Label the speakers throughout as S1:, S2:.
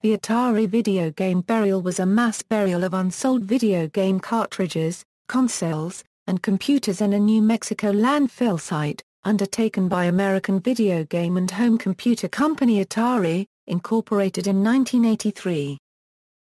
S1: The Atari video game burial was a mass burial of unsold video game cartridges, consoles, and computers in a New Mexico landfill site, undertaken by American video game and home computer company Atari, Incorporated in 1983.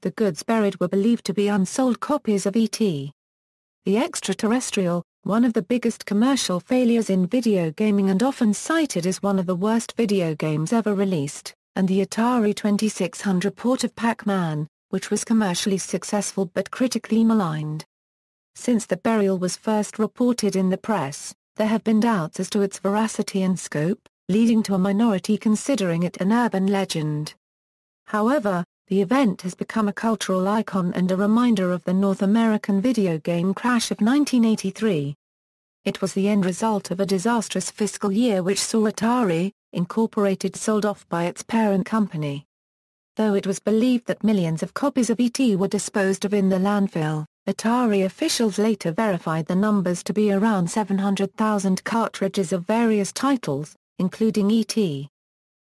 S1: The goods buried were believed to be unsold copies of E.T. The Extra-Terrestrial, one of the biggest commercial failures in video gaming and often cited as one of the worst video games ever released, and the Atari 2600 port of Pac-Man, which was commercially successful but critically maligned. Since the burial was first reported in the press, there have been doubts as to its veracity and scope, leading to a minority considering it an urban legend. However, the event has become a cultural icon and a reminder of the North American video game crash of 1983. It was the end result of a disastrous fiscal year which saw Atari, Incorporated sold off by its parent company. Though it was believed that millions of copies of E.T. were disposed of in the landfill, Atari officials later verified the numbers to be around 700,000 cartridges of various titles, including E.T.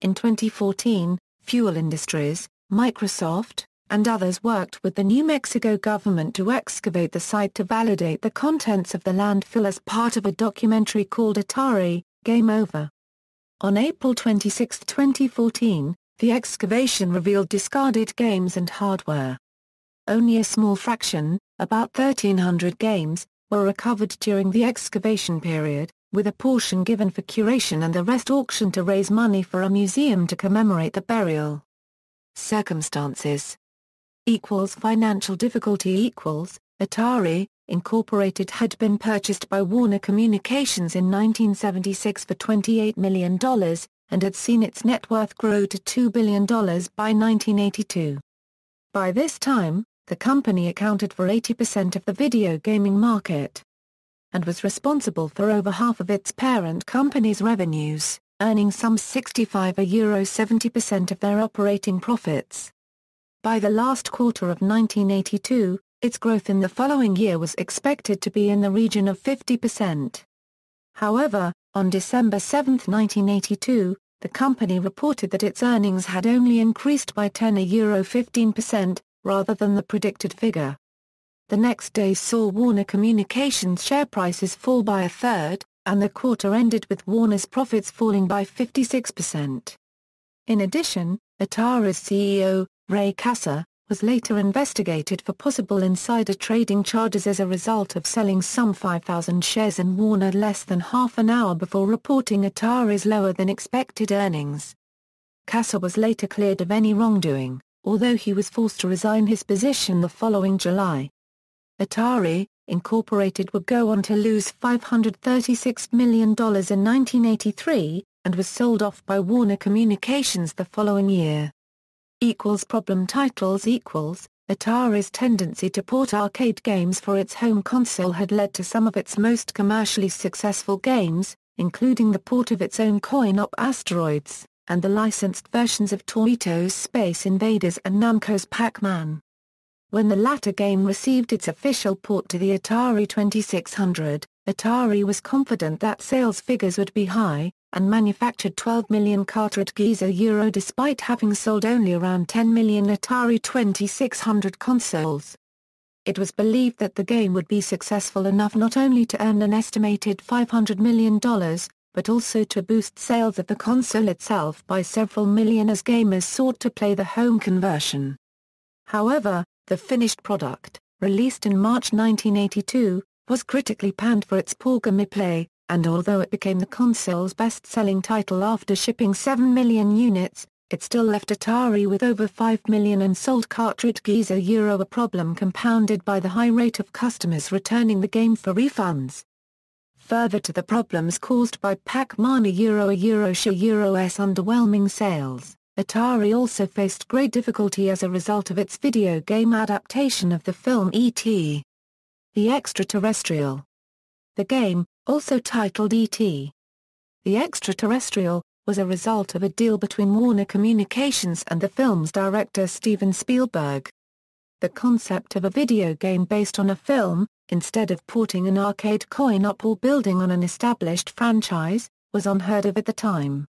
S1: In 2014, Fuel Industries, Microsoft, and others worked with the New Mexico government to excavate the site to validate the contents of the landfill as part of a documentary called Atari, Game Over. On April 26, 2014, the excavation revealed discarded games and hardware. Only a small fraction, about 1,300 games, were recovered during the excavation period, with a portion given for curation and the rest auctioned to raise money for a museum to commemorate the burial. Circumstances Financial difficulty Atari, Incorporated had been purchased by Warner Communications in 1976 for $28 million, and had seen its net worth grow to $2 billion by 1982. By this time, the company accounted for 80% of the video gaming market, and was responsible for over half of its parent company's revenues, earning some €65 70% of their operating profits. By the last quarter of 1982, its growth in the following year was expected to be in the region of 50%. However, on December 7, 1982, the company reported that its earnings had only increased by €10 15%, rather than the predicted figure. The next day saw Warner Communications share prices fall by a third, and the quarter ended with Warner's profits falling by 56%. In addition, Atari's CEO, Ray Kasser, was later investigated for possible insider trading charges as a result of selling some 5,000 shares in Warner less than half an hour before reporting Atari's lower-than-expected earnings. Kasser was later cleared of any wrongdoing, although he was forced to resign his position the following July. Atari, Incorporated would go on to lose $536 million in 1983, and was sold off by Warner Communications the following year. Problem titles Atari's tendency to port arcade games for its home console had led to some of its most commercially successful games, including the port of its own coin-op Asteroids, and the licensed versions of Taito's Space Invaders and Namco's Pac-Man. When the latter game received its official port to the Atari 2600, Atari was confident that sales figures would be high, and manufactured 12 million cartridges despite having sold only around 10 million Atari 2600 consoles. It was believed that the game would be successful enough not only to earn an estimated $500 million, but also to boost sales of the console itself by several million as gamers sought to play the home conversion. However, the finished product, released in March 1982, was critically panned for its poor gameplay, and although it became the console's best-selling title after shipping 7 million units, it still left Atari with over 5 million unsold cartridges, a problem compounded by the high rate of customers returning the game for refunds. Further to the problems caused by Pac-Man Euro's underwhelming sales, Atari also faced great difficulty as a result of its video game adaptation of the film E.T. The Extra-Terrestrial. The game, also titled E.T. The Extra-Terrestrial, was a result of a deal between Warner Communications and the film's director Steven Spielberg. The concept of a video game based on a film, instead of porting an arcade coin-op or building on an established franchise, was unheard of at the time.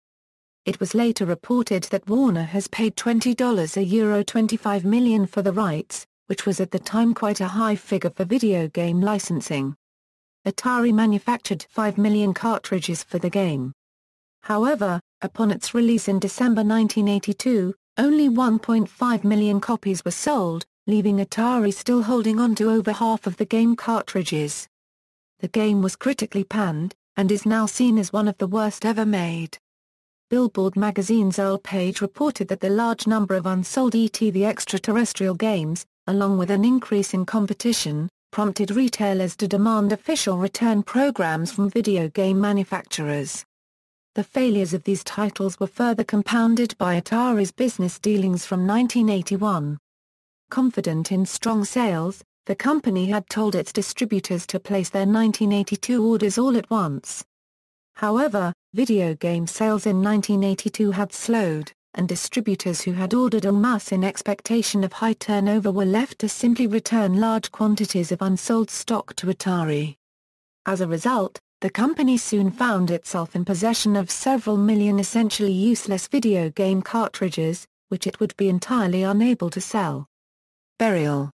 S1: It was later reported that Warner has paid $20 €25 million for the rights, which was at the time quite a high figure for video game licensing. Atari manufactured 5 million cartridges for the game. However, upon its release in December 1982, only 1.5 million copies were sold, leaving Atari still holding on to over half of the game cartridges. The game was critically panned, and is now seen as one of the worst ever made. Billboard magazine's Earl Page reported that the large number of unsold E.T. the Extra-Terrestrial games, along with an increase in competition, prompted retailers to demand official return programs from video game manufacturers. The failures of these titles were further compounded by Atari's business dealings from 1981. Confident in strong sales, the company had told its distributors to place their 1982 orders all at once. However, video game sales in 1982 had slowed, and distributors who had ordered en masse in expectation of high turnover were left to simply return large quantities of unsold stock to Atari. As a result, the company soon found itself in possession of several million essentially useless video game cartridges, which it would be entirely unable to sell. Burial.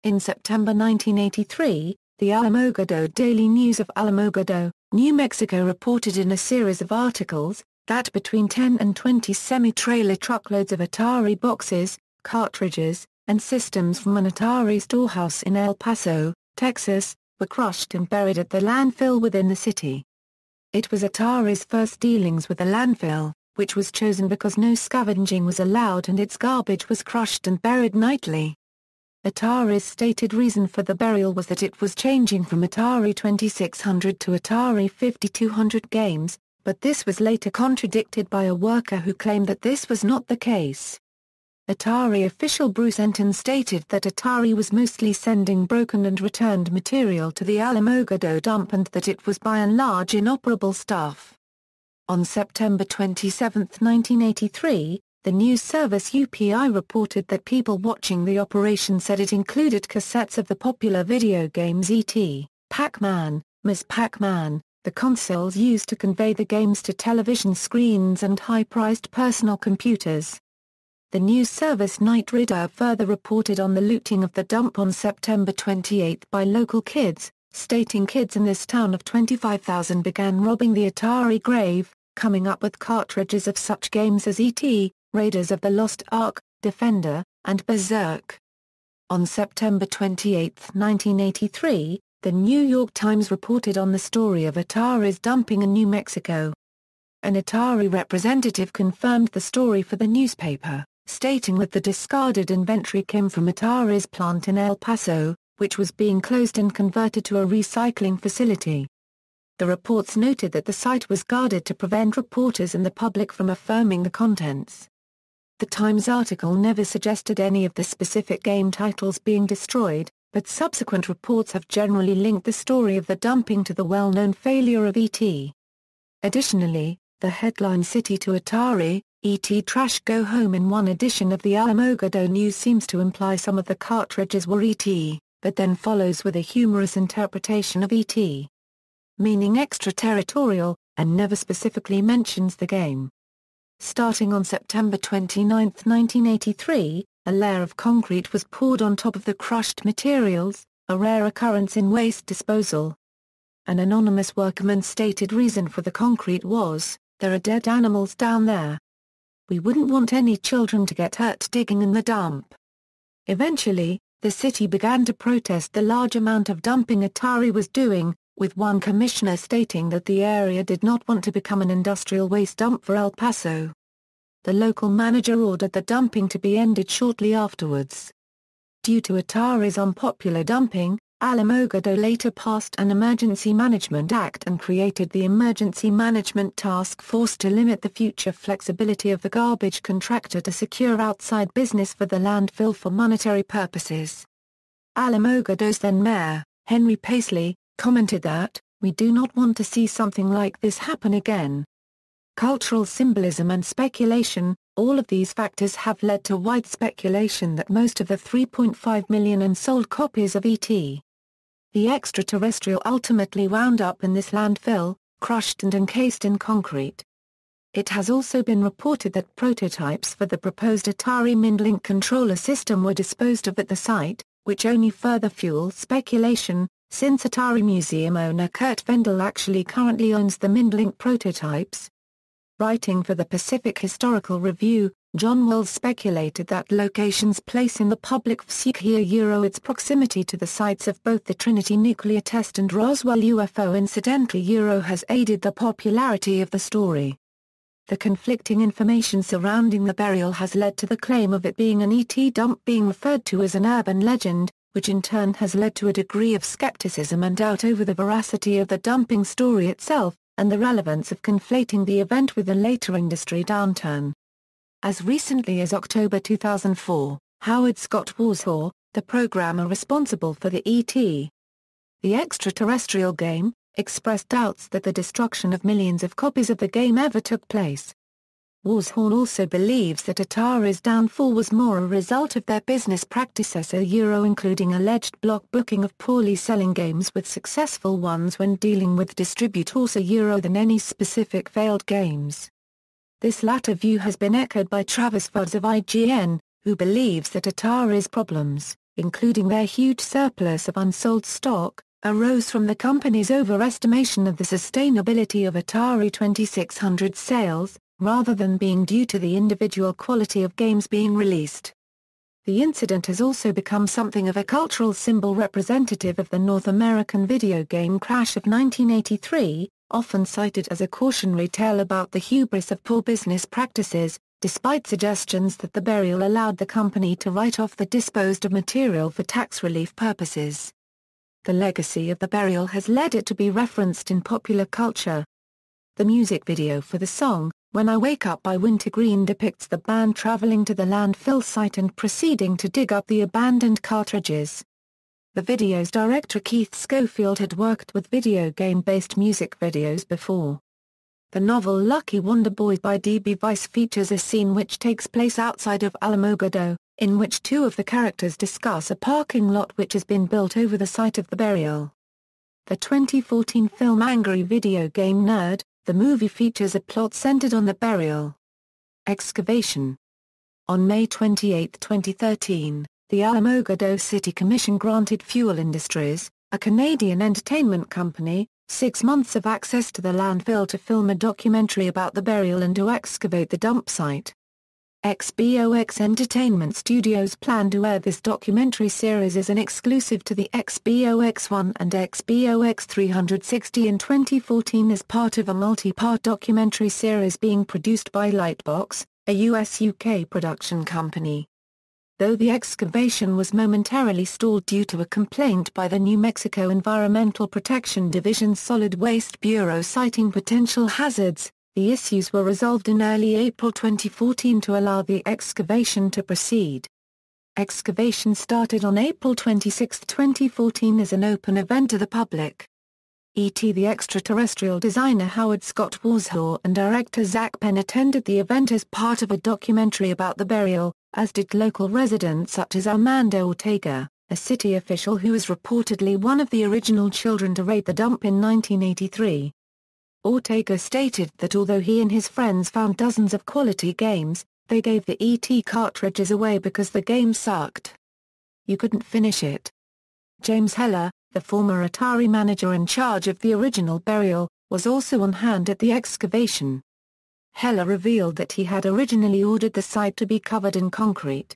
S1: In September 1983, the Alamogordo Daily News of Alamogordo, New Mexico reported in a series of articles, that between 10 and 20 semi-trailer truckloads of Atari boxes, cartridges, and systems from an Atari storehouse in El Paso, Texas, were crushed and buried at the landfill within the city. It was Atari's first dealings with the landfill, which was chosen because no scavenging was allowed and its garbage was crushed and buried nightly. Atari's stated reason for the burial was that it was changing from Atari 2600 to Atari 5200 games, but this was later contradicted by a worker who claimed that this was not the case. Atari official Bruce Enton stated that Atari was mostly sending broken and returned material to the Alamogordo dump and that it was by and large inoperable stuff. On September 27, 1983, the news service UPI reported that people watching the operation said it included cassettes of the popular video games E.T., Pac-Man, Ms. Pac-Man, the consoles used to convey the games to television screens and high-priced personal computers. The news service Knight Ridder further reported on the looting of the dump on September 28 by local kids, stating kids in this town of 25,000 began robbing the Atari grave, coming up with cartridges of such games as E.T., Raiders of the Lost Ark, Defender, and Berserk. On September 28, 1983, the New York Times reported on the story of Atari's dumping in New Mexico. An Atari representative confirmed the story for the newspaper, stating that the discarded inventory came from Atari's plant in El Paso, which was being closed and converted to a recycling facility. The reports noted that the site was guarded to prevent reporters and the public from affirming the contents. The Times article never suggested any of the specific game titles being destroyed, but subsequent reports have generally linked the story of the dumping to the well-known failure of E.T. Additionally, the headline City to Atari, E.T. Trash Go Home in one edition of the Alamogordo News seems to imply some of the cartridges were E.T., but then follows with a humorous interpretation of E.T. meaning extraterritorial, and never specifically mentions the game. Starting on September 29, 1983, a layer of concrete was poured on top of the crushed materials, a rare occurrence in waste disposal. An anonymous workman's stated reason for the concrete was, "There are dead animals down there. We wouldn't want any children to get hurt digging in the dump." Eventually, the city began to protest the large amount of dumping Atari was doing, with one commissioner stating that the area did not want to become an industrial waste dump for El Paso. The local manager ordered the dumping to be ended shortly afterwards. Due to Atari's unpopular dumping, Alamogordo later passed an Emergency Management Act and created the Emergency Management Task Force to limit the future flexibility of the garbage contractor to secure outside business for the landfill for monetary purposes. Alamogordo's then mayor, Henry Paisley, commented that, "We do not want to see something like this happen again." Cultural symbolism and speculation, all of these factors have led to wide speculation that most of the 3.5 million unsold copies of E.T. the Extra-Terrestrial ultimately wound up in this landfill, crushed and encased in concrete. It has also been reported that prototypes for the proposed Atari Mindlink controller system were disposed of at the site, which only further fuels speculation, since Atari Museum owner Kurt Vendel actually currently owns the Mindlink prototypes. Writing for the Pacific Historical Review, John Wells speculated that location's place in the public psyche its proximity to the sites of both the Trinity nuclear test and Roswell UFO incidentally has aided the popularity of the story. The conflicting information surrounding the burial has led to the claim of it being an ET dump being referred to as an urban legend, which in turn has led to a degree of skepticism and doubt over the veracity of the dumping story itself, and the relevance of conflating the event with the later industry downturn. As recently as October 2004, Howard Scott Warsaw, the programmer responsible for the E.T. the Extra-Terrestrial game, expressed doubts that the destruction of millions of copies of the game ever took place. Warsaw also believes that Atari's downfall was more a result of their business practices including alleged block booking of poorly selling games with successful ones when dealing with distributors than any specific failed games. This latter view has been echoed by Travis Fudds of IGN, who believes that Atari's problems, including their huge surplus of unsold stock, arose from the company's overestimation of the sustainability of Atari 2600 sales, rather than being due to the individual quality of games being released. The incident has also become something of a cultural symbol representative of the North American video game crash of 1983, often cited as a cautionary tale about the hubris of poor business practices, despite suggestions that the burial allowed the company to write off the disposed of material for tax relief purposes. The legacy of the burial has led it to be referenced in popular culture. The music video for the song, When I Wake Up by Wintergreen, depicts the band traveling to the landfill site and proceeding to dig up the abandoned cartridges. The video's director Keith Schofield had worked with video game-based music videos before. The novel Lucky Wonder Boy by D.B. Weiss features a scene which takes place outside of Alamogordo, in which two of the characters discuss a parking lot which has been built over the site of the burial. The 2014 film Angry Video Game Nerd, the movie features a plot centered on the burial. Excavation. On May 28, 2013, the Alamogordo City Commission granted Fuel Industries, a Canadian entertainment company, 6 months of access to the landfill to film a documentary about the burial and to excavate the dump site. XBOX Entertainment Studios plan to air this documentary series as an exclusive to the XBOX One and XBOX 360 in 2014 as part of a multi-part documentary series being produced by Lightbox, a US-UK production company. Though the excavation was momentarily stalled due to a complaint by the New Mexico Environmental Protection Division's Solid Waste Bureau citing potential hazards, the issues were resolved in early April 2014 to allow the excavation to proceed. Excavation started on April 26, 2014 as an open event to the public. E.T. the Extra-Terrestrial designer Howard Scott Warsaw and director Zach Penn attended the event as part of a documentary about the burial, as did local residents such as Armando Ortega, a city official who was reportedly one of the original children to raid the dump in 1983. Ortega stated that although he and his friends found dozens of quality games, they gave the ET cartridges away because the game sucked. You couldn't finish it. James Heller, the former Atari manager in charge of the original burial, was also on hand at the excavation. Heller revealed that he had originally ordered the site to be covered in concrete.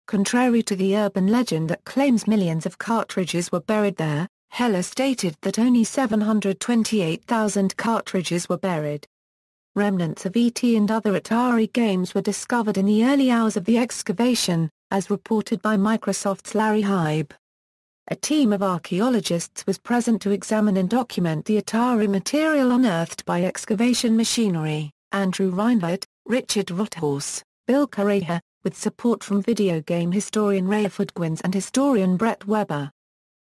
S1: Contrary to the urban legend that claims millions of cartridges were buried there, Heller stated that only 728,000 cartridges were buried. Remnants of E.T. and other Atari games were discovered in the early hours of the excavation, as reported by Microsoft's Larry Hybe. A team of archaeologists was present to examine and document the Atari material unearthed by excavation machinery. Andrew Reinhardt, Richard Rothhaus, Bill Correia, with support from video game historian Ray Fudgwins and historian Brett Weber.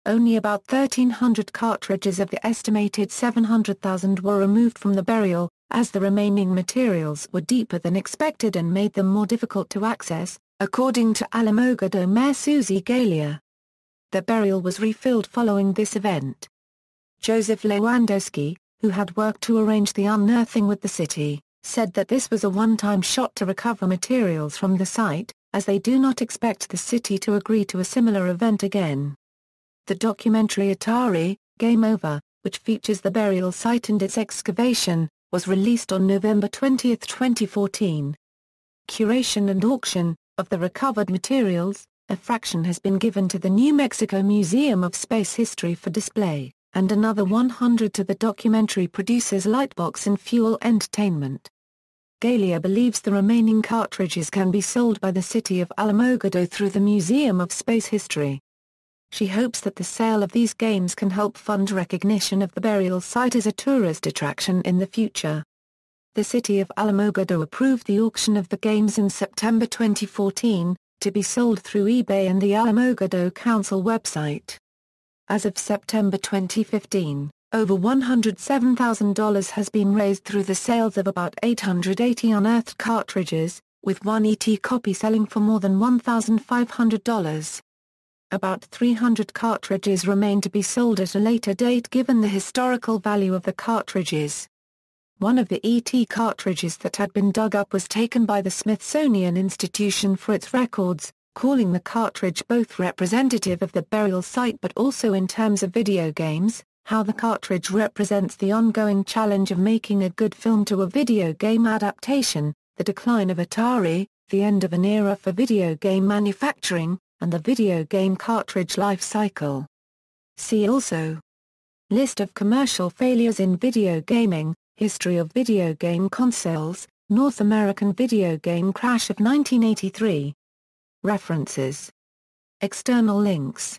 S1: Only about 1,300 cartridges of the estimated 700,000 were removed from the burial, as the remaining materials were deeper than expected and made them more difficult to access, according to Alamogordo Mayor Susie Galea. The burial was refilled following this event. Joseph Lewandowski, who had worked to arrange the unearthing with the city, said that this was a one-time shot to recover materials from the site, as they do not expect the city to agree to a similar event again. The documentary Atari, Game Over, which features the burial site and its excavation, was released on November 20, 2014. Curation and auction of the recovered materials, a fraction has been given to the New Mexico Museum of Space History for display, and another 100 to the documentary producer's Lightbox and Fuel Entertainment. Galia believes the remaining cartridges can be sold by the city of Alamogordo through the Museum of Space History. She hopes that the sale of these games can help fund recognition of the burial site as a tourist attraction in the future. The city of Alamogordo approved the auction of the games in September 2014, to be sold through eBay and the Alamogordo Council website. As of September 2015, over $107,000 has been raised through the sales of about 880 unearthed cartridges, with one ET copy selling for more than $1,500. About 300 cartridges remain to be sold at a later date given the historical value of the cartridges. One of the ET cartridges that had been dug up was taken by the Smithsonian Institution for its records, calling the cartridge both representative of the burial site but also in terms of video games, how the cartridge represents the ongoing challenge of making a good film to a video game adaptation, the decline of Atari, the end of an era for video game manufacturing, and the video game cartridge life cycle. See also: List of commercial failures in video gaming, History of video game consoles, North American video game crash of 1983. References. External links.